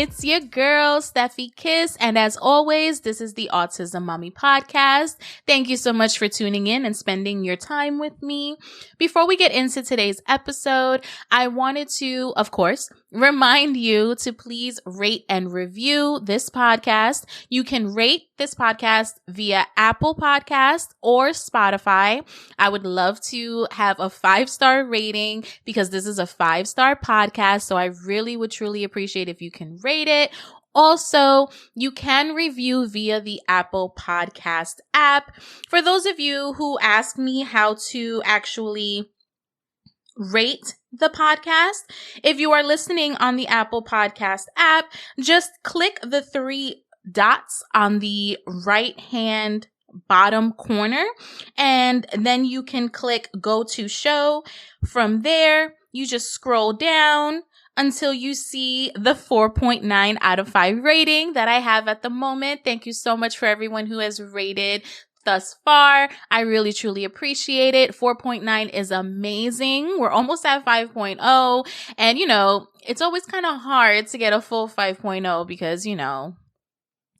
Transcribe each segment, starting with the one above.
It's your girl, Stephy Kiss, and as always, this is the Autism Mommy Podcast. Thank you so much for tuning in and spending your time with me. Before we get into today's episode, I wanted to, of course, remind you to please rate and review this podcast. You can rate this podcast via Apple Podcast or Spotify. I would love to have a 5-star rating because this is a 5-star podcast. So I really would truly appreciate if you can rate it. Also, you can review via the Apple Podcast app. For those of you who ask me how to actually rate the podcast, if you are listening on the Apple Podcast app, just click the 3 dots on the right hand bottom corner, and then you can click go to show. From there, you just scroll down until you see the 4.9 out of 5 rating that I have at the moment. Thank you so much for everyone who has rated thus far. I really, truly appreciate it. 4.9 is amazing. We're almost at 5.0. And, it's always kind of hard to get a full 5.0 because,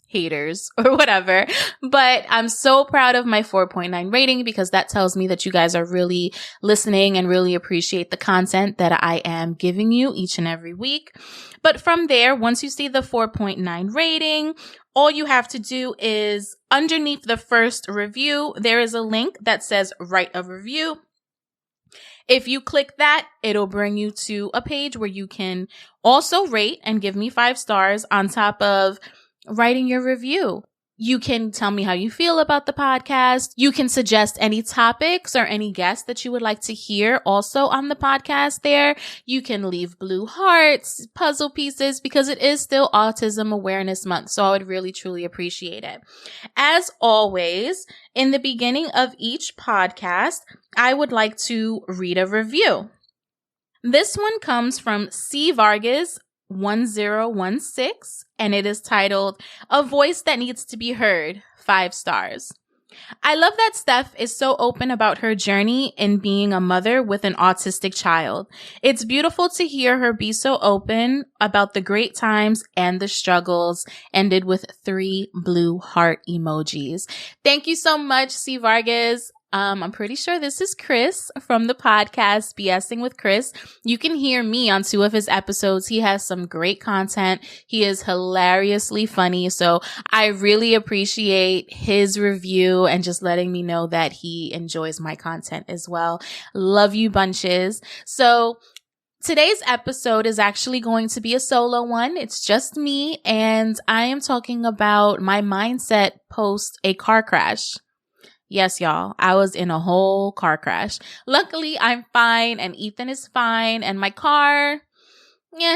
haters or whatever. But I'm so proud of my 4.9 rating because that tells me that you guys are really listening and really appreciate the content that I am giving you each and every week. But from there, once you see the 4.9 rating, all you have to do is underneath the first review, there is a link that says write a review. If you click that, it'll bring you to a page where you can also rate and give me 5 stars on top of writing your review. You can tell me how you feel about the podcast. You can suggest any topics or any guests that you would like to hear also on the podcast there. You can leave blue hearts, puzzle pieces, because it is still Autism Awareness Month. So I would really, truly appreciate it. As always, in the beginning of each podcast, I would like to read a review. This one comes from C. Vargas 1016, and it is titled, A Voice That Needs to Be Heard, 5 stars. I love that Steph is so open about her journey in being a mother with an autistic child. It's beautiful to hear her be so open about the great times and the struggles, ended with 3 blue heart emojis. Thank you so much, C. Vargas. I'm pretty sure this is Chris from the podcast BSing with Chris. You can hear me on 2 of his episodes. He has some great content. He is hilariously funny. So I really appreciate his review and just letting me know that he enjoys my content as well. Love you bunches. So today's episode is actually going to be a solo one. It's just me, and I am talking about my mindset post a car crash. Yes, y'all, I was in a whole car crash. Luckily, I'm fine and Ethan is fine, and my car,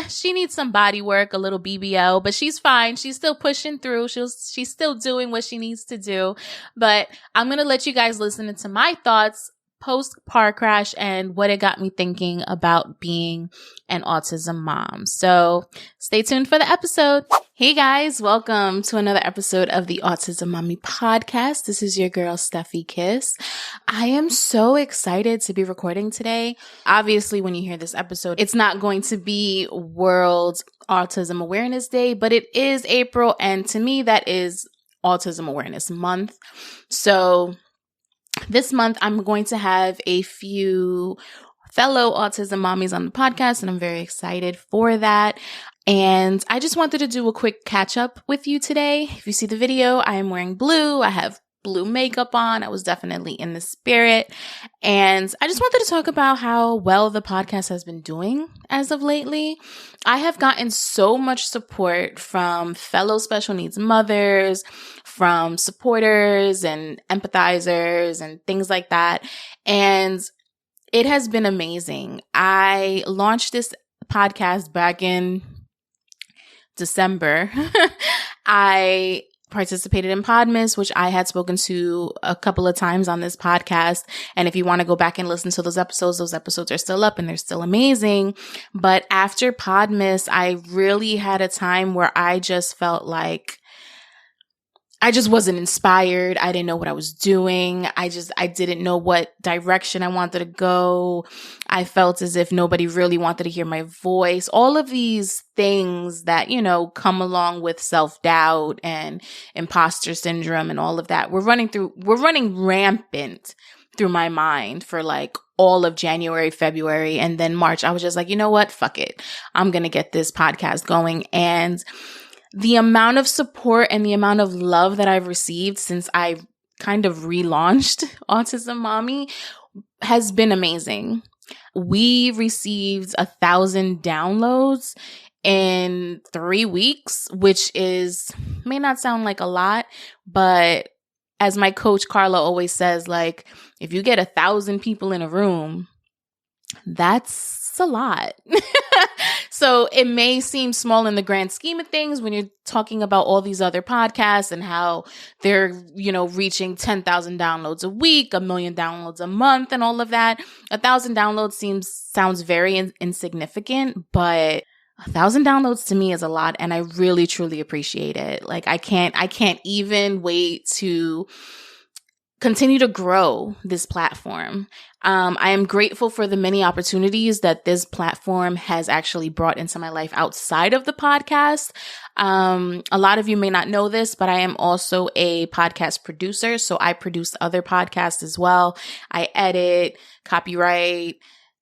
she needs some body work, a little BBL, but she's fine. She's still pushing through. She's still doing what she needs to do. But I'm going to let you guys listen to my thoughts post car crash and what it got me thinking about being an autism mom. So stay tuned for the episode. Hey guys, welcome to another episode of the Autism Mommy Podcast. This is your girl, Stephy Kiss. I am so excited to be recording today. Obviously, when you hear this episode, it's not going to be World Autism Awareness Day, but it is April, and to me, that is Autism Awareness Month. So this month, I'm going to have a few fellow autism mommies on the podcast, and I'm very excited for that. And I just wanted to do a quick catch up with you today. If you see the video, I am wearing blue. I have blue makeup on. I was definitely in the spirit. And I just wanted to talk about how well the podcast has been doing as of lately. I have gotten so much support from fellow special needs mothers, from supporters and empathizers and things like that. And it has been amazing. I launched this podcast back in December. I participated in Podmas, which I had spoken to a couple of times on this podcast. And if you want to go back and listen to those episodes are still up and they're still amazing. But after Podmas, I really had a time where I just felt like I just wasn't inspired. I didn't know what I was doing. I didn't know what direction I wanted to go. I felt as if nobody really wanted to hear my voice. All of these things that, come along with self-doubt and imposter syndrome and all of that. We're running rampant through my mind for like all of January, February, and then March. I was just like, you know what? Fuck it. I'm going to get this podcast going. And the amount of support and the amount of love that I've received since I kind of relaunched Autism Mommy has been amazing. We received 1,000 downloads in 3 weeks, which may not sound like a lot, but as my coach Carla always says, like, if you get 1,000 people in a room, that's a lot. So it may seem small in the grand scheme of things when you're talking about all these other podcasts and how they're, reaching 10,000 downloads a week, 1 million downloads a month and all of that. 1,000 downloads sounds very insignificant, but 1,000 downloads to me is a lot. And I really, truly appreciate it. Like I can't even wait to continue to grow this platform. I am grateful for the many opportunities that this platform has actually brought into my life outside of the podcast. A lot of you may not know this, but I am also a podcast producer. So I produce other podcasts as well. I edit, copyright,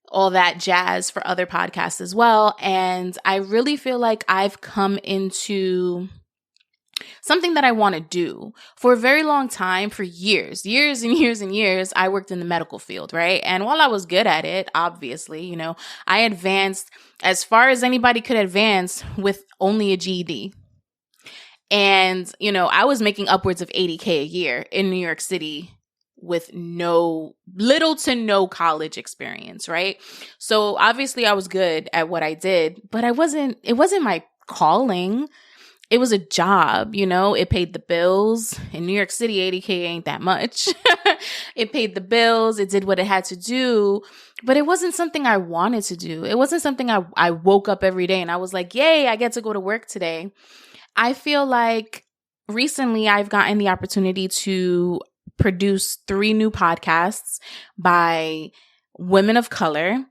all that jazz for other podcasts as well. And I really feel like I've come into something that I want to do. For a very long time, for years and years, I worked in the medical field, right? And while I was good at it, obviously, I advanced as far as anybody could advance with only a GED. And, I was making upwards of $80,000 a year in New York City with little to no college experience, right? So obviously I was good at what I did, but it wasn't my calling. It was a job, it paid the bills. In New York City, $80,000 ain't that much. It paid the bills. It did what it had to do, but it wasn't something I wanted to do. It wasn't something I woke up every day and I was like, yay, I get to go to work today. I feel like recently I've gotten the opportunity to produce 3 new podcasts by women of color,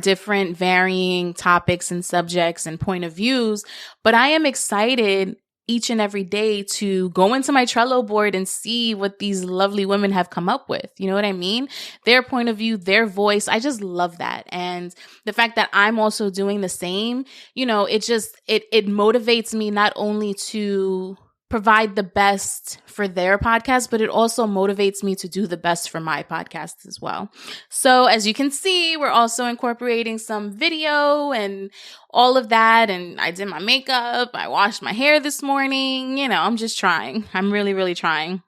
different varying topics and subjects and point of views. But I am excited each and every day to go into my Trello board and see what these lovely women have come up with. You know what I mean? Their point of view, their voice. I just love that. And the fact that I'm also doing the same, it motivates me not only to provide the best for their podcast, but it also motivates me to do the best for my podcast as well. So as you can see, we're also incorporating some video and all of that. And I did my makeup. I washed my hair this morning. I'm just trying. I'm really, really trying.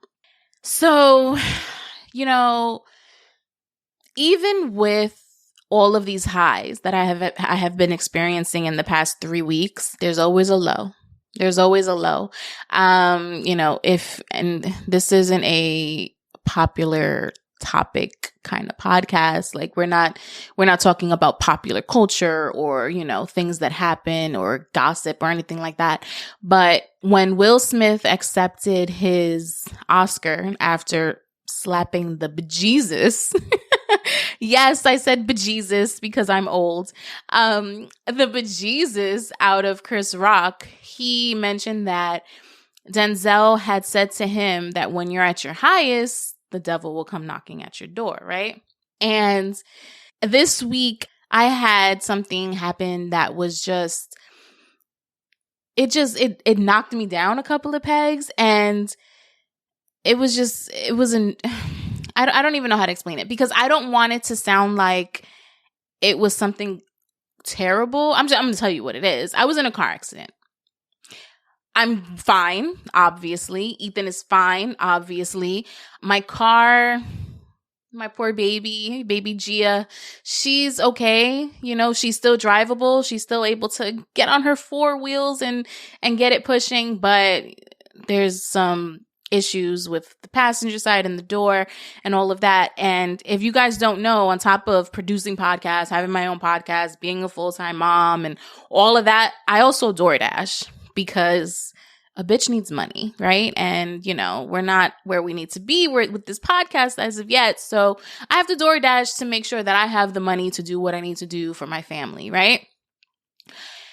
So, even with all of these highs that I have been experiencing in the past 3 weeks, there's always a low. There's always a low. And this isn't a popular topic kind of podcast. Like we're not talking about popular culture or, things that happen or gossip or anything like that. But when Will Smith accepted his Oscar after slapping the bejesus yes, I said bejesus because I'm old. The bejesus out of Chris Rock, he mentioned that Denzel had said to him that when you're at your highest, the devil will come knocking at your door, right? And this week, I had something happen that was it knocked me down a couple of pegs, and I don't even know how to explain it because I don't want it to sound like it was something terrible. I'm going to tell you what it is. I was in a car accident. I'm fine, obviously. Ethan is fine, obviously. My car, my poor baby Gia, she's okay. She's still drivable. She's still able to get on her 4 wheels and get it pushing, but there's some issues with the passenger side and the door and all of that. And if you guys don't know, on top of producing podcasts, having my own podcast, being a full-time mom and all of that, I also DoorDash because a bitch needs money, right? And, we're not where we need to be with this podcast as of yet. So I have to DoorDash to make sure that I have the money to do what I need to do for my family, right?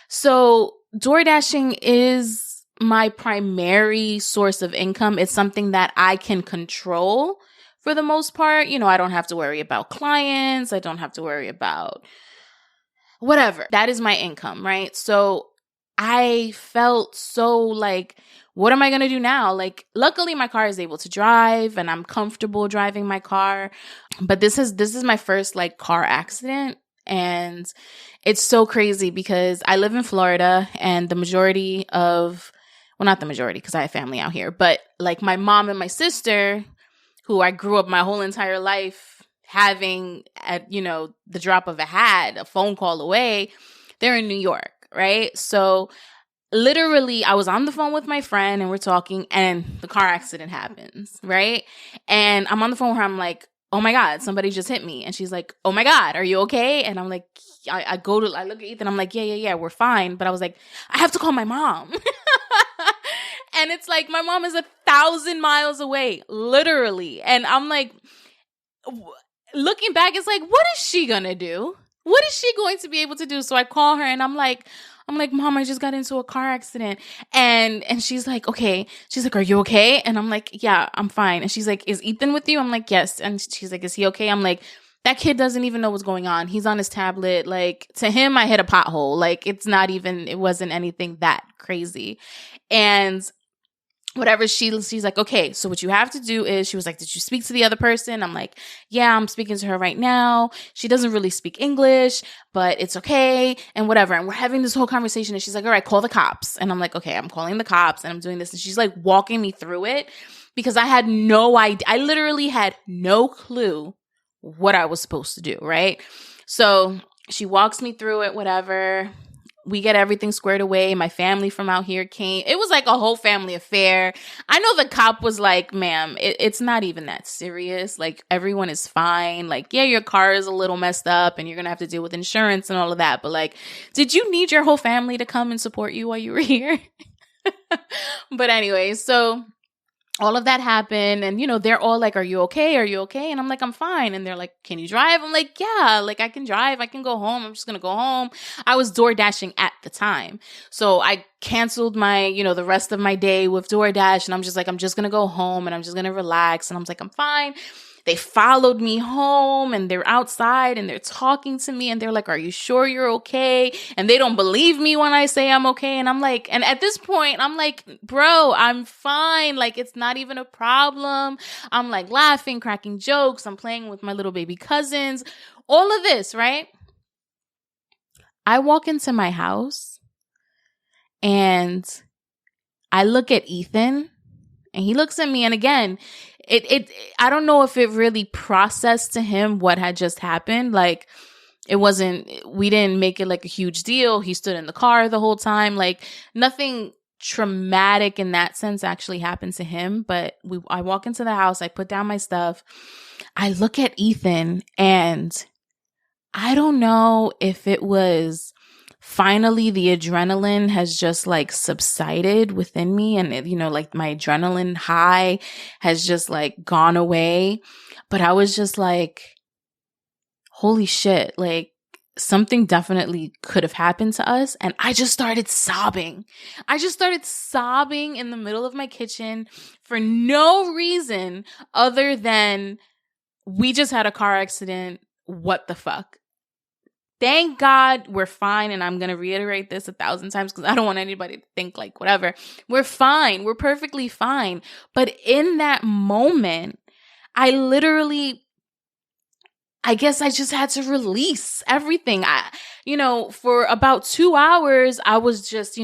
So DoorDashing is my primary source of income. It's something that I can control for the most part. I don't have to worry about clients. I don't have to worry about whatever. That is my income, right? So I felt so like, what am I going to do now? Like, luckily my car is able to drive and I'm comfortable driving my car. But this is my first like car accident. And it's so crazy because I live in Florida and the majority of, well, not the majority because I have family out here, but like my mom and my sister, who I grew up my whole entire life having at, the drop of a hat, a phone call away, they're in New York, right? So literally I was on the phone with my friend and we're talking and the car accident happens, right? And I'm on the phone with her, I'm like, oh my God, somebody just hit me. And she's like, oh my God, are you okay? And I'm like, I look at Ethan, I'm like, yeah, we're fine. But I was like, I have to call my mom. And it's like, my mom is 1,000 miles away, literally. And I'm like, looking back, it's like, what is she gonna do? What is she going to be able to do? So I call her and I'm like, Mom, I just got into a car accident. And she's like, okay. She's like, are you okay? And I'm like, yeah, I'm fine. And she's like, is Ethan with you? I'm like, yes. And she's like, is he okay? I'm like, that kid doesn't even know what's going on. He's on his tablet. Like, to him, I hit a pothole. Like, it wasn't anything that crazy. And whatever, she's like, okay, so what you have to do is, she was like, did you speak to the other person? I'm like, yeah, I'm speaking to her right now. She doesn't really speak English, but it's okay, and whatever. And we're having this whole conversation, and she's like, all right, call the cops. And I'm like, okay, I'm calling the cops, and I'm doing this. And she's like walking me through it because I had no idea. I literally had no clue what I was supposed to do, right? So she walks me through it, whatever. We get everything squared away. My family from out here came. It was like a whole family affair. I know the cop was like, ma'am, it's not even that serious. Like, everyone is fine. Like, yeah, your car is a little messed up and you're going to have to deal with insurance and all of that. But like, did you need your whole family to come and support you while you were here? But anyway, so all of that happened and, they're all like, are you okay? Are you okay? And I'm like, I'm fine. And they're like, can you drive? I'm like, yeah, like I can drive. I can go home. I'm just going to go home. I was DoorDashing at the time. So I canceled my, the rest of my day with DoorDash. And I'm just like, I'm just going to go home and I'm just going to relax. And I'm like, I'm fine. They followed me home and they're outside and they're talking to me and they're like, are you sure you're okay? And they don't believe me when I say I'm okay. And I'm like, and at this point, I'm like, bro, I'm fine. Like, it's not even a problem. I'm like laughing, cracking jokes. I'm playing with my little baby cousins, all of this, right? I walk into my house and I look at Ethan and he looks at me. And again, I don't know if it really processed to him what had just happened. Like, we didn't make it like a huge deal. He stood in the car the whole time. Like, nothing traumatic in that sense actually happened to him. But I walk into the house, I put down my stuff. I look at Ethan and I don't know if it was finally the adrenaline has just like subsided within me and like my adrenaline high has just like gone away. But I was just like, holy shit, like something definitely could have happened to us. And I just started sobbing. In the middle of my kitchen for no reason other than we just had a car accident. What the fuck? Thank God we're fine. And I'm going to reiterate this 1,000 times because I don't want anybody to think like whatever. We're fine. We're perfectly fine. But in that moment, I guess I just had to release everything. For about 2 hours, I was just,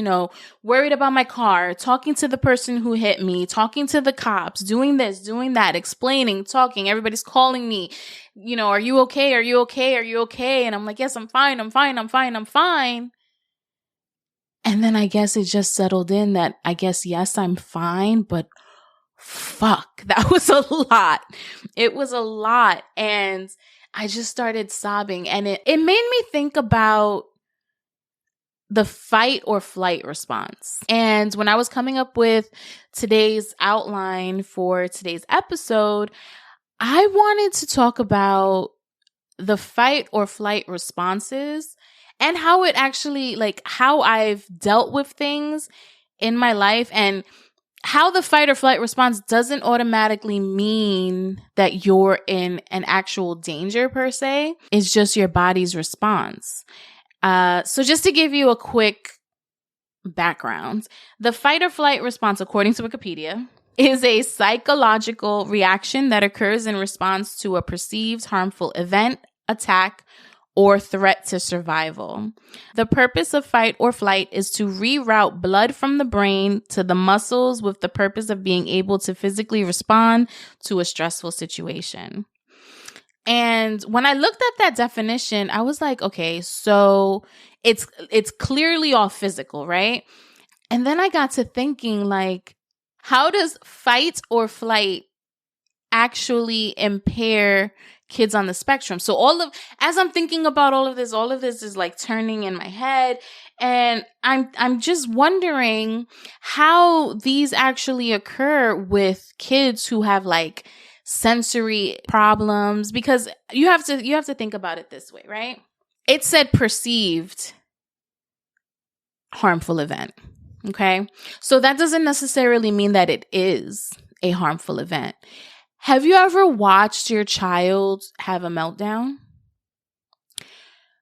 worried about my car, talking to the person who hit me, talking to the cops, doing this, doing that, explaining, talking. Everybody's calling me, are you okay? Are you okay? Are you okay? And I'm like, yes, I'm fine. I'm fine. I'm fine. I'm fine. And then I guess it just settled in that I guess, yes, I'm fine, but fuck, that was a lot. It was a lot. And I just started sobbing and it made me think about the fight or flight response. And when I was coming up with today's outline for today's episode, I wanted to talk about the fight or flight responses and how it actually, like, how I've dealt with things in my life, and how the fight or flight response doesn't automatically mean that you're in an actual danger per se. It's just your body's response. So just to give you a quick background, the fight or flight response, according to Wikipedia, is a psychological reaction that occurs in response to a perceived harmful event, attack, or threat to survival. The purpose of fight or flight is to reroute blood from the brain to the muscles with the purpose of being able to physically respond to a stressful situation. And when I looked at that definition, I was like, okay, so it's clearly all physical, right? And then I got to thinking, like, how does fight or flight actually impair kids on the spectrum? So as I'm thinking about all of this is like turning in my head, and I'm just wondering how these actually occur with kids who have like sensory problems, because you have to think about it this way, right? It said perceived harmful event. Okay. So that doesn't necessarily mean that it is a harmful event. Have you ever watched your child have a meltdown?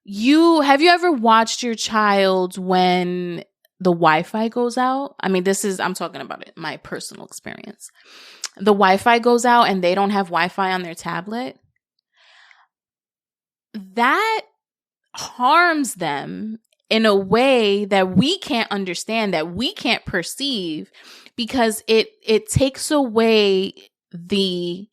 Have you ever watched your child when the Wi-Fi goes out? I mean, I'm talking about it, my personal experience. The Wi-Fi goes out and they don't have Wi-Fi on their tablet. That harms them in a way that we can't understand, that we can't perceive, because it takes away the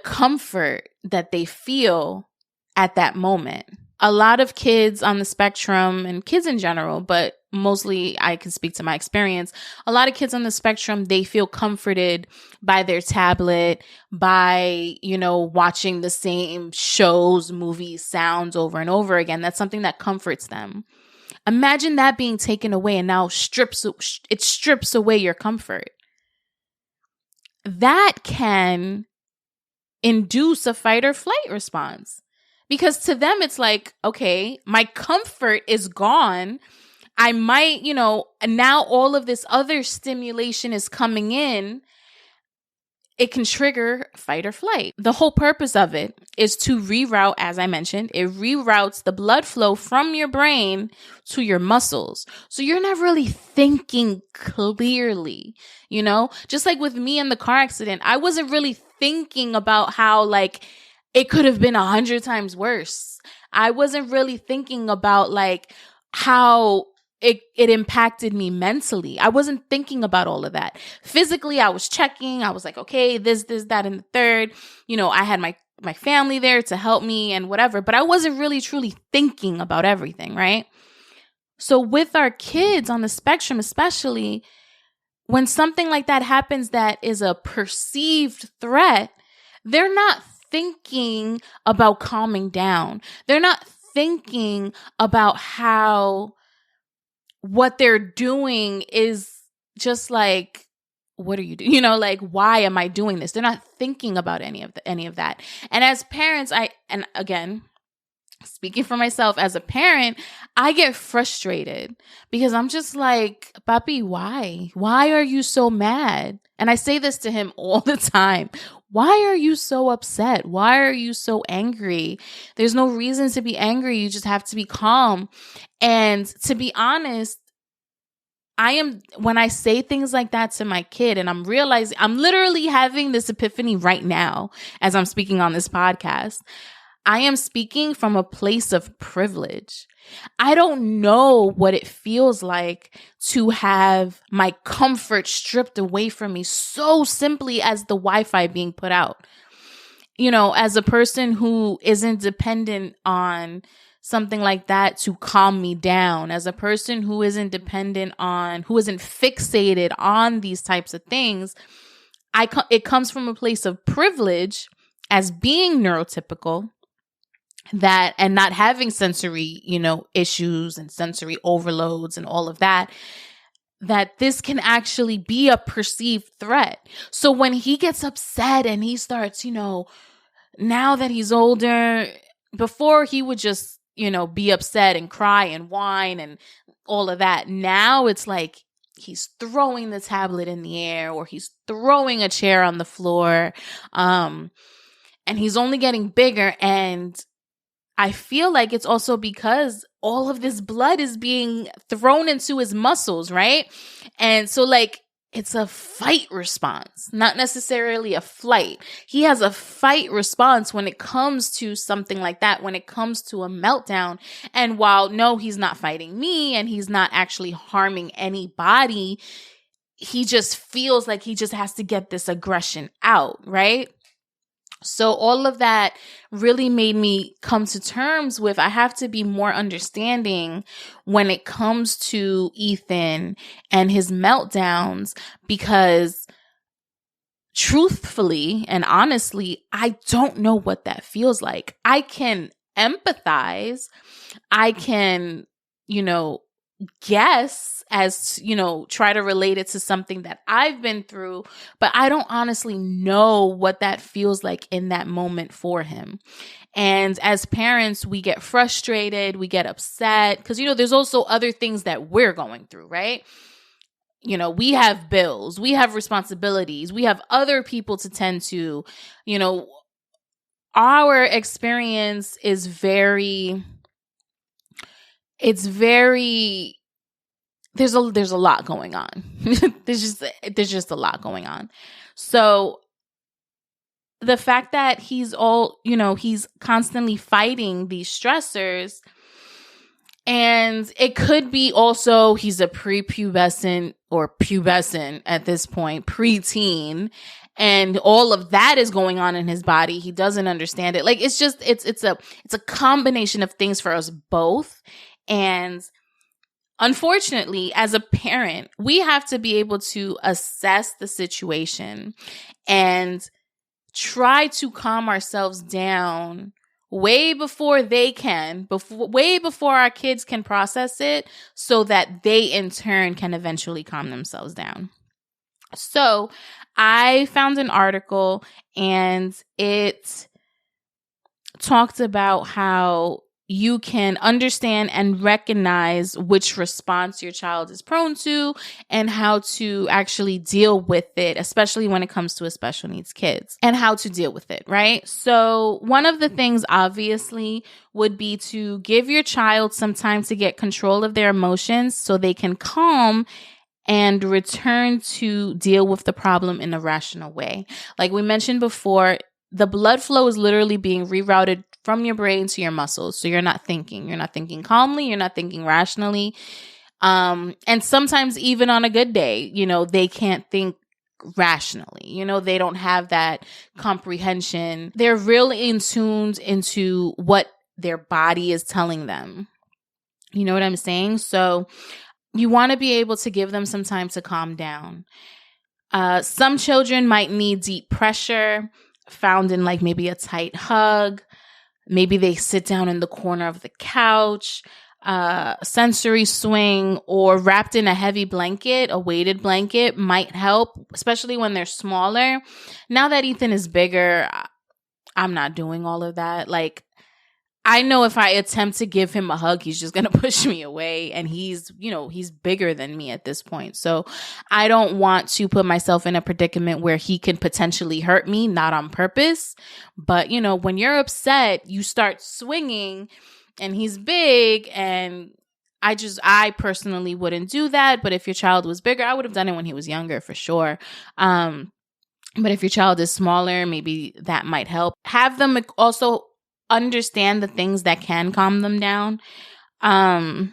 comfort that they feel at that moment. A lot of kids on the spectrum, and kids in general, but mostly I can speak to my experience, a lot of kids on the spectrum, they feel comforted by their tablet, by, watching the same shows, movies, sounds over and over again. That's something that comforts them. Imagine that being taken away, and now it strips away your comfort. That can induce a fight or flight response, because to them it's like, okay, my comfort is gone. I might, now all of this other stimulation is coming in. It can trigger fight or flight. The whole purpose of it is to reroute, as I mentioned, it reroutes the blood flow from your brain to your muscles. So you're not really thinking clearly, just like with me in the car accident, I wasn't really thinking about how, like, it could have been 100 times worse. I wasn't really thinking about, like, how it impacted me mentally. I wasn't thinking about all of that. Physically, I was checking. I was like, okay, this, that, and the third. I had my family there to help me and whatever, but I wasn't really truly thinking about everything, right? So with our kids on the spectrum, especially, when something like that happens that is a perceived threat, they're not thinking about calming down. They're not thinking about how what they're doing is just like, what are you doing? Like, why am I doing this? They're not thinking about any of that. And as parents, and again, speaking for myself as a parent, I get frustrated because I'm just like, Papi, why? Why are you so mad? And I say this to him all the time. Why are you so upset? Why are you so angry? There's no reason to be angry. You just have to be calm. And to be honest, when I say things like that to my kid, and I'm realizing, I'm literally having this epiphany right now as I'm speaking on this podcast. I am speaking from a place of privilege. I don't know what it feels like to have my comfort stripped away from me so simply as the Wi-Fi being put out. As a person who isn't dependent on something like that to calm me down, as a person who isn't fixated on these types of things, it comes from a place of privilege as being neurotypical, and not having sensory, issues and sensory overloads and all of that, that this can actually be a perceived threat. So when he gets upset and he starts, now that he's older, before he would just, be upset and cry and whine and all of that. Now it's like he's throwing the tablet in the air, or he's throwing a chair on the floor. And he's only getting bigger. And I feel like it's also because all of this blood is being thrown into his muscles, right? And so it's a fight response, not necessarily a flight. He has a fight response when it comes to something like that, when it comes to a meltdown. And while no, he's not fighting me and he's not actually harming anybody, he just feels like he just has to get this aggression out, right? So all of that really made me come to terms with I have to be more understanding when it comes to Ethan and his meltdowns, because truthfully and honestly, I don't know what that feels like. I can empathize. I can, guess as, try to relate it to something that I've been through, but I don't honestly know what that feels like in that moment for him. And as parents, we get frustrated, we get upset because, there's also other things that we're going through, right? We have bills, we have responsibilities, we have other people to tend to, our experience is there's a lot going on. there's just a lot going on. So the fact that he's constantly fighting these stressors, and it could be also he's a prepubescent or pubescent at this point, preteen, and all of that is going on in his body. He doesn't understand it. It's a combination of things for us both. And unfortunately, as a parent, we have to be able to assess the situation and try to calm ourselves down way before they can, way before our kids can process it, so that they in turn can eventually calm themselves down. So I found an article and it talked about how you can understand and recognize which response your child is prone to and how to actually deal with it, especially when it comes to a special needs kids, and how to deal with it, right? So one of the things obviously would be to give your child some time to get control of their emotions so they can calm and return to deal with the problem in a rational way. Like we mentioned before, the blood flow is literally being rerouted from your brain to your muscles. So you're not thinking calmly, you're not thinking rationally. And sometimes even on a good day, they can't think rationally. They don't have that comprehension. They're really in tuned into what their body is telling them. You know what I'm saying? So you want to be able to give them some time to calm down. Some children might need deep pressure found in maybe a tight hug. Maybe they sit down in the corner of the couch, sensory swing, or wrapped in a heavy blanket, a weighted blanket might help, especially when they're smaller. Now that Ethan is bigger, I'm not doing all of that. I know if I attempt to give him a hug, he's just going to push me away. And he's bigger than me at this point. So I don't want to put myself in a predicament where he can potentially hurt me, not on purpose. But, when you're upset, you start swinging and he's big. And I personally wouldn't do that. But if your child was bigger, I would have done it when he was younger for sure. But if your child is smaller, maybe that might help. Have them also understand the things that can calm them down. I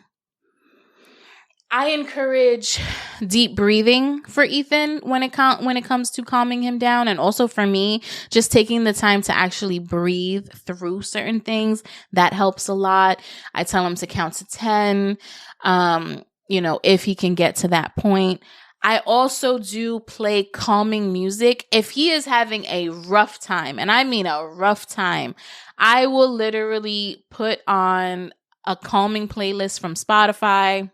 encourage deep breathing for Ethan when it comes to calming him down, and also for me, just taking the time to actually breathe through certain things that helps a lot. I tell him to count to 10. If he can get to that point. I also do play calming music. If he is having a rough time, and I mean a rough time, I will literally put on a calming playlist from Spotify,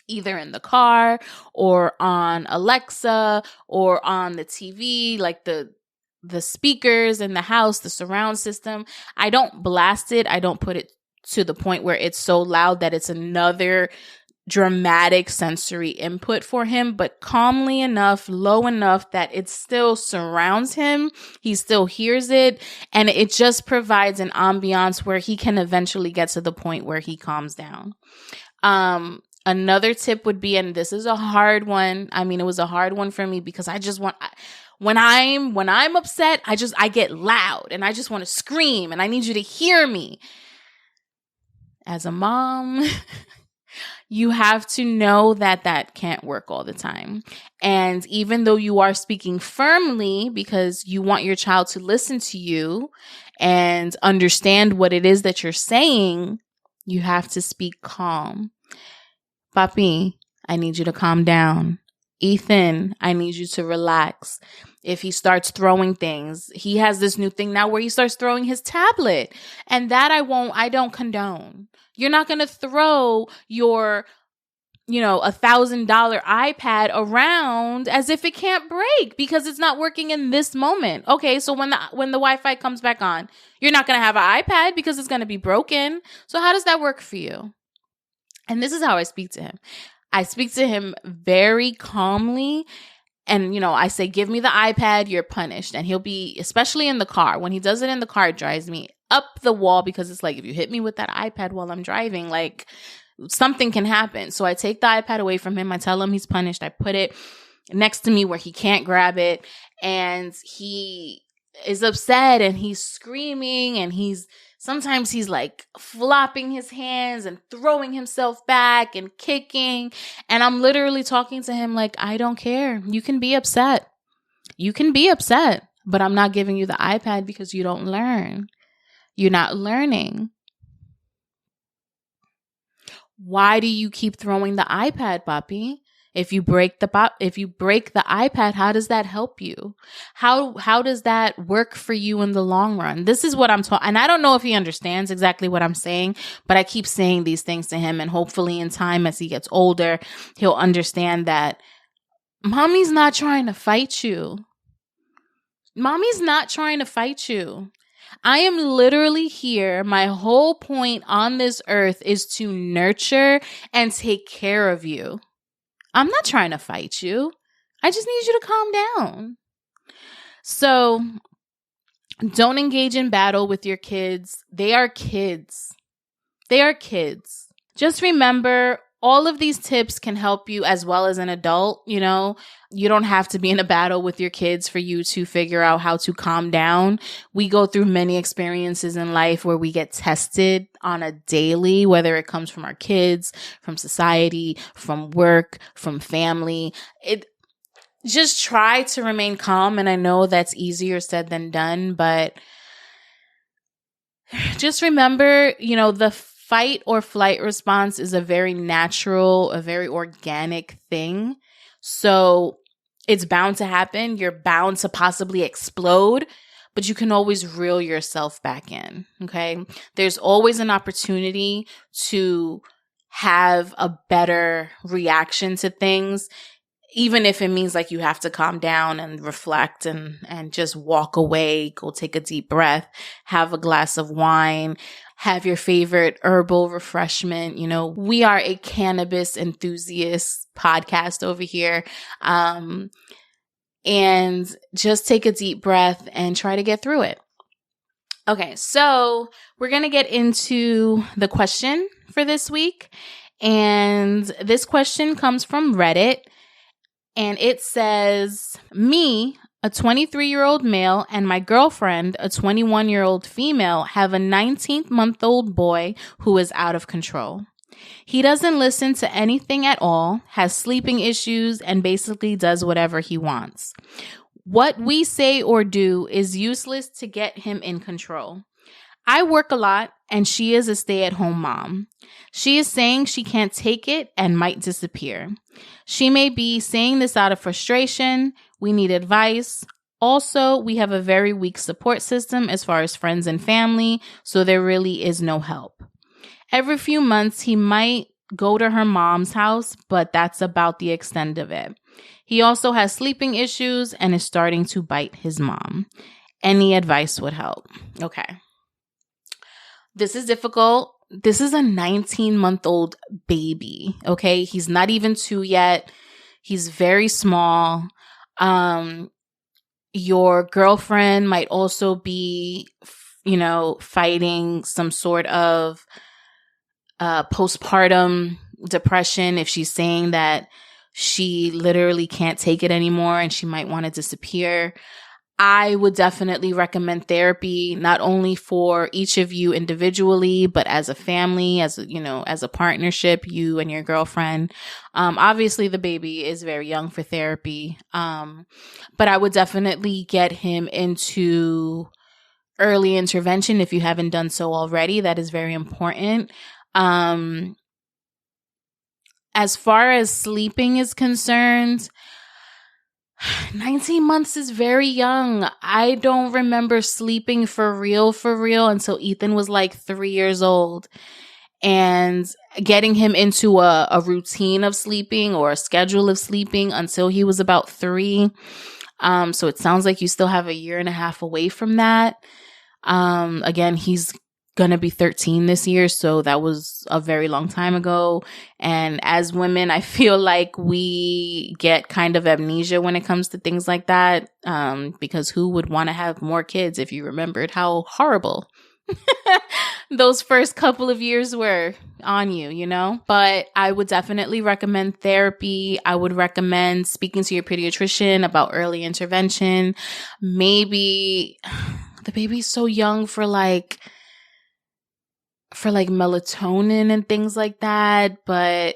either in the car or on Alexa or on the TV, like the speakers in the house, the surround system. I don't blast it. I don't put it to the point where it's so loud that it's another dramatic sensory input for him, but calmly enough, low enough that it still surrounds him. He still hears it, and it just provides an ambiance where he can eventually get to the point where he calms down. Another tip would be, and this is a hard one. I mean, it was a hard one for me because I just want, when I'm upset, I get loud and I just want to scream and I need you to hear me. As a mom, you have to know that that can't work all the time. And even though you are speaking firmly because you want your child to listen to you and understand what it is that you're saying, you have to speak calm. Papi, I need you to calm down. Ethan, I need you to relax. If he starts throwing things, he has this new thing now where he starts throwing his tablet. And that I don't condone. You're not going to throw your, $1,000 iPad around as if it can't break because it's not working in this moment. Okay, so when the Wi-Fi comes back on, you're not going to have an iPad because it's going to be broken. So how does that work for you? And this is how I speak to him. I speak to him very calmly. And, I say, give me the iPad, you're punished. And he'll be, especially in the car. When he does it in the car, it drives me up the wall because it's like, if you hit me with that iPad while I'm driving, like something can happen. So I take the iPad away from him. I tell him he's punished. I put it next to me where he can't grab it. And he is upset and he's screaming and sometimes he's like flopping his hands and throwing himself back and kicking. And I'm literally talking to him like, I don't care. You can be upset. But I'm not giving you the iPad because you don't learn. You're not learning. Why do you keep throwing the iPad, Papi? If you break the iPad, how does that help you? How does that work for you in the long run? This is what I'm talking, and I don't know if he understands exactly what I'm saying, but I keep saying these things to him, and hopefully in time as he gets older, he'll understand that mommy's not trying to fight you. Mommy's not trying to fight you. I am literally here. My whole point on this earth is to nurture and take care of you. I'm not trying to fight you. I just need you to calm down. So don't engage in battle with your kids. They are kids. Just remember, all of these tips can help you as well as an adult. You don't have to be in a battle with your kids for you to figure out how to calm down. We go through many experiences in life where we get tested on a daily, whether it comes from our kids, from society, from work, from family. Just try to remain calm. And I know that's easier said than done, but just remember, the fight or flight response is a very natural, a very organic thing. So it's bound to happen. You're bound to possibly explode, but you can always reel yourself back in. Okay. There's always an opportunity to have a better reaction to things, even if it means like you have to calm down and reflect and just walk away, go take a deep breath, have a glass of wine, have your favorite herbal refreshment. We are a cannabis enthusiast podcast over here. And just take a deep breath and try to get through it. Okay, so we're going to get into the question for this week. And this question comes from Reddit. And it says, me, a 23-year-old male, and my girlfriend, a 21-year-old female, have a 19-month-old boy who is out of control. He doesn't listen to anything at all, has sleeping issues, and basically does whatever he wants. What we say or do is useless to get him in control. I work a lot and she is a stay-at-home mom. She is saying she can't take it and might disappear. She may be saying this out of frustration. We need advice. Also, we have a very weak support system as far as friends and family, so there really is no help. Every few months, he might go to her mom's house, but that's about the extent of it. He also has sleeping issues and is starting to bite his mom. Any advice would help. Okay. This is difficult. This is a 19-month-old baby, okay? He's not even 2 yet. He's very small. Your girlfriend might also be, fighting some sort of postpartum depression if she's saying that she literally can't take it anymore and she might want to disappear. I would definitely recommend therapy, not only for each of you individually, but as a family, as a partnership, you and your girlfriend. Obviously the baby is very young for therapy. But I would definitely get him into early intervention if you haven't done so already. That is very important. As far as sleeping is concerned, 19 months is very young. I don't remember sleeping for real until Ethan was like 3 years old. And getting him into a routine of sleeping or a schedule of sleeping until he was about 3. So it sounds like you still have 1.5 years away from that. Again, he's gonna be 13 this year, so that was a very long time ago. And as women, I feel like we get kind of amnesia when it comes to things like that, because who would want to have more kids if you remembered how horrible those first couple of years were on you, But I would definitely recommend therapy. I would recommend speaking to your pediatrician about early intervention. Maybe the baby's so young for melatonin and things like that, but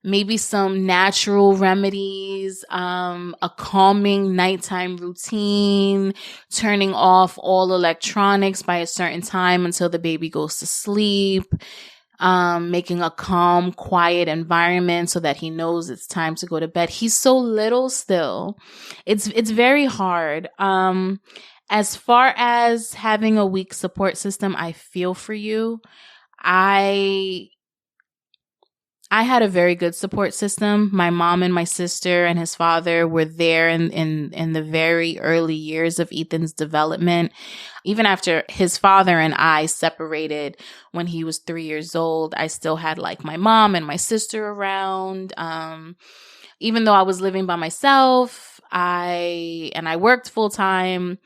maybe some natural remedies, a calming nighttime routine, turning off all electronics by a certain time until the baby goes to sleep, making a calm, quiet environment so that he knows it's time to go to bed. He's so little still. It's very hard. As far as having a weak support system, I feel for you. I had a very good support system. My mom and my sister and his father were there in the very early years of Ethan's development. Even after his father and I separated when he was 3 years old, I still had my mom and my sister around. Even though I was living by myself, I worked full time,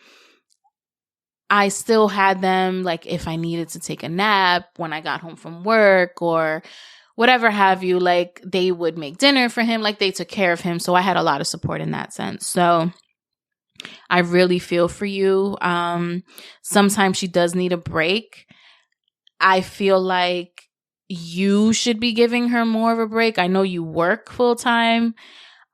I still had them if I needed to take a nap when I got home from work or whatever have you, they would make dinner for him, they took care of him. So I had a lot of support in that sense. So I really feel for you. Sometimes she does need a break. I feel like you should be giving her more of a break. I know you work full time.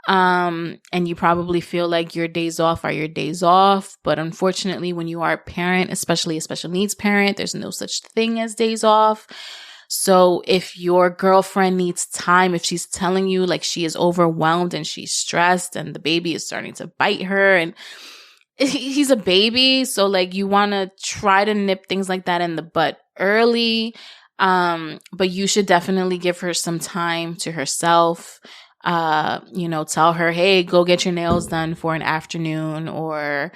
And you probably feel like your days off are your days off. But unfortunately, when you are a parent, especially a special needs parent, there's no such thing as days off. So if your girlfriend needs time, if she's telling you she is overwhelmed and she's stressed and the baby is starting to bite her and he's a baby. So you want to try to nip things like that in the bud early. But you should definitely give her some time to herself. Tell her, hey, go get your nails done for an afternoon, or,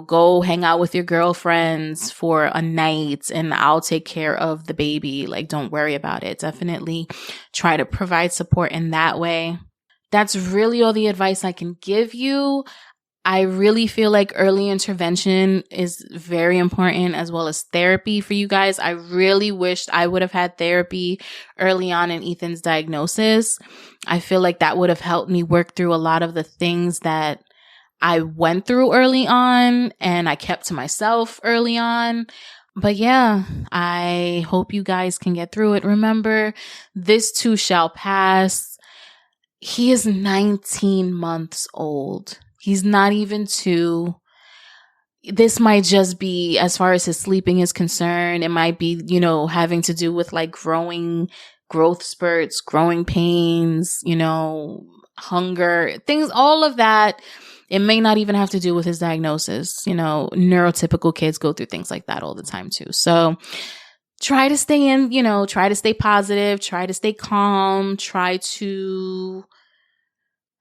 go hang out with your girlfriends for a night and I'll take care of the baby. Don't worry about it. Definitely try to provide support in that way. That's really all the advice I can give you. I really feel like early intervention is very important, as well as therapy for you guys. I really wished I would have had therapy early on in Ethan's diagnosis. I feel like that would have helped me work through a lot of the things that I went through early on and I kept to myself early on. But yeah, I hope you guys can get through it. Remember, this too shall pass. He is 19 months old. He's not even 2. this might just be, as far as his sleeping is concerned, it might be, having to do with like growth spurts, growing pains, hunger, things, all of that. It may not even have to do with his diagnosis. Neurotypical kids go through things like that all the time too. So try to stay positive, try to stay calm, try to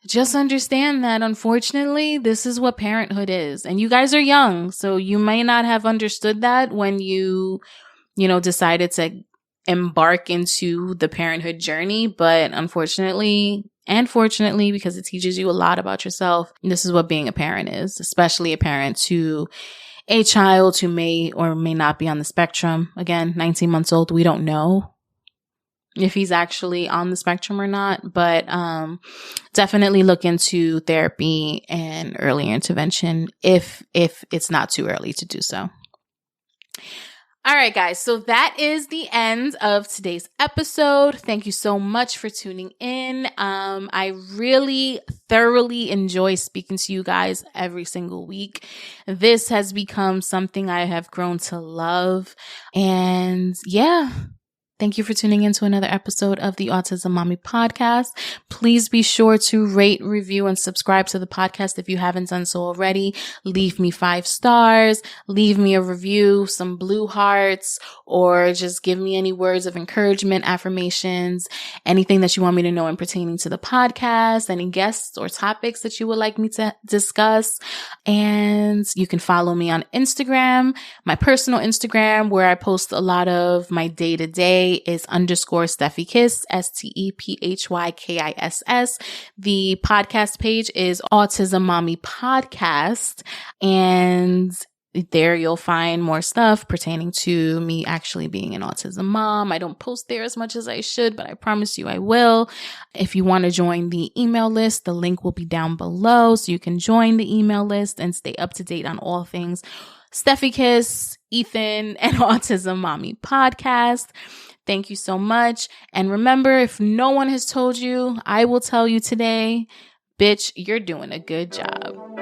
just understand that, unfortunately, this is what parenthood is. And you guys are young, so you may not have understood that when you decided to embark into the parenthood journey. But unfortunately and fortunately, because it teaches you a lot about yourself, this is what being a parent is, especially a parent to a child who may or may not be on the spectrum. Again, 19 months old, we don't know if he's actually on the spectrum or not, but definitely look into therapy and early intervention if it's not too early to do so. All right, guys. So that is the end of today's episode. Thank you so much for tuning in. I really thoroughly enjoy speaking to you guys every single week. This has become something I have grown to love. And yeah. Thank you for tuning in to another episode of the Autism Mommy Podcast. Please be sure to rate, review, and subscribe to the podcast if you haven't done so already. Leave me 5 stars, leave me a review, some blue hearts, or just give me any words of encouragement, affirmations, anything that you want me to know in pertaining to the podcast, any guests or topics that you would like me to discuss. And you can follow me on Instagram, my personal Instagram, where I post a lot of my day-to-day is _Stephy Kiss, STEPHYKISS. The podcast page is Autism Mommy Podcast. And there you'll find more stuff pertaining to me actually being an autism mom. I don't post there as much as I should, but I promise you I will. If you want to join the email list, the link will be down below so you can join the email list and stay up to date on all things Stephy Kiss, Ethan, and Autism Mommy Podcast. Thank you so much. And remember, if no one has told you, I will tell you today, bitch, you're doing a good job.